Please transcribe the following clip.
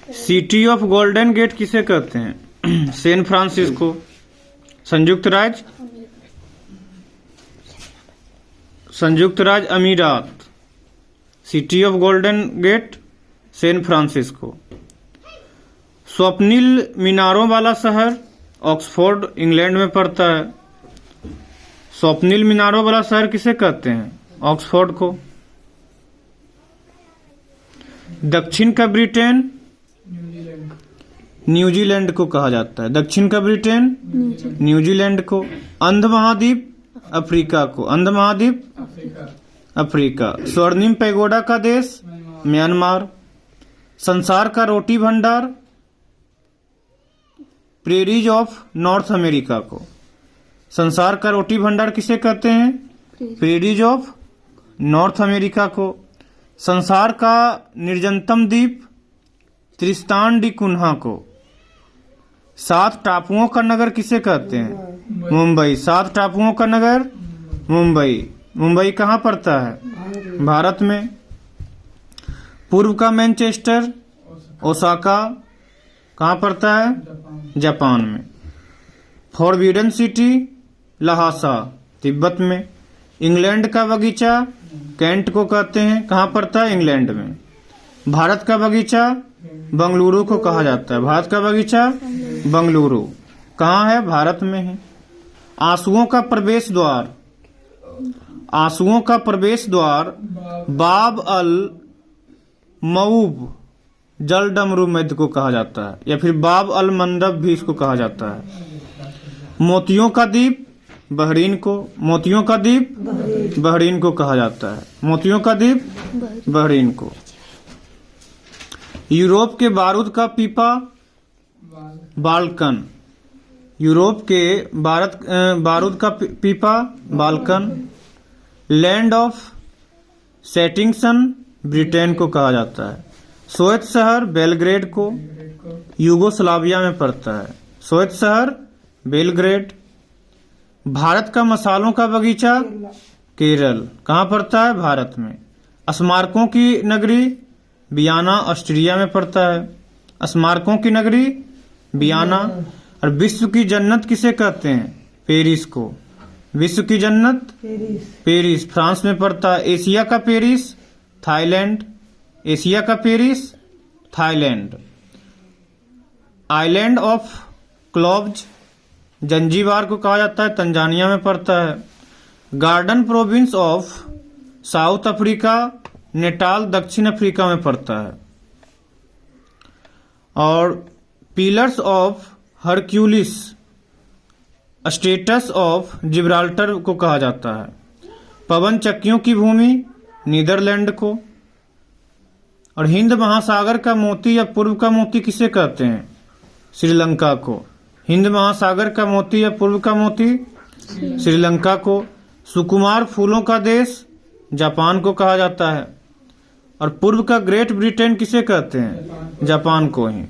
City of golden gate किसे कहते हैं? San Francisco. संयुक्त राज्य अमीरात। City of golden gate San Francisco. स्वप्निल मीनारों वाला शहर ऑक्सफोर्ड इंग्लैंड में पड़ता है। स्वप्निल मीनारों वाला शहर किसे कहते हैं? ऑक्सफोर्ड को। दक्षिण का ब्रिटेन न्यूजीलैंड को कहा जाता है। दक्षिण का ब्रिटेन न्यूजीलैंड को। अंध महाद्वीप अफ्रीका को। अंध महाद्वीप अफ्रीका। स्वर्णिम पैगोडा का देश म्यांमार। संसार का रोटी भंडार प्रेरीज ऑफ नॉर्थ अमेरिका को। संसार का रोटी भंडार किसे कहते हैं? प्रेरीज ऑफ नॉर्थ अमेरिका को। संसार का निर्जनतम द्वीप त्रिस्तान डी कुन्हा को। 7 टापुओं का नगर किसे कहते हैं? मुंबई। 7 टापुओं का नगर मुंबई। मुंबई कहाँ पड़ता है? भारत में। पूर्व का मैनचेस्टर ओसाका कहाँ पड़ता है? जापान में। फॉरबिडन सिटी लहासा तिब्बत में। इंग्लैंड का बगीचा कैंट को कहते हैं। कहाँ पड़ता है? इंग्लैंड में। भारत का बगीचा बंगलुरु को कहा जाता है। भारत का बगीचा बंगलुरु कहाँ है? भारत में है। आंसुओं का प्रवेश द्वार आंसुओं का प्रवेश द्वार बाब अल मऊब जल डमरू मध्य को कहा जाता है, या फिर बाब अल मंदब भी इसको कहा जाता है। मोतियों का द्वीप बहरीन को। मोतियों का द्वीप बहरीन को कहा जाता है। मोतियों का द्वीप बहरीन को। यूरोप के बारूद का पीपा बाल्कन। यूरोप के बारूद का पीपा Balkan. Land of setting sun Britain को कहा जाता है। सोवियत शहर बेलग्रेड को यूगोस्लाविया में पड़ता है। सोवियत शहर बेलग्रेड। भारत का मसालों का बगीचा केरल कहाँ पड़ता है? भारत में। स्मारकों की नगरी वियना ऑस्ट्रिया में पड़ता है। स्मारकों की नगरी वियना। और विश्व की जन्नत किसे कहते हैं? पेरिस को। विश्व की जन्नत पेरिस फ्रांस में पड़ता है। एशिया का पेरिस थाईलैंड। एशिया का Paris Thailand. Island of cloves Zanzibar को कहा जाता है, तंजानिया में पड़ता है। Garden province of south Africa Natal दक्षिण अफ्रीका में पड़ता है। और pillars of Hercules status of Gibraltar को कहा जाता है। पवन चक्कियों की भूमि नीदरलैंड को। और हिंद महासागर का मोती या पूर्व का मोती किसे कहते हैं? श्रीलंका को। हिंद महासागर का मोती या पूर्व का मोती श्रीलंका को। सुकुमार फूलों का देश जापान को कहा जाता है। और पूर्व का ग्रेट ब्रिटेन किसे कहते हैं? जापान को ही।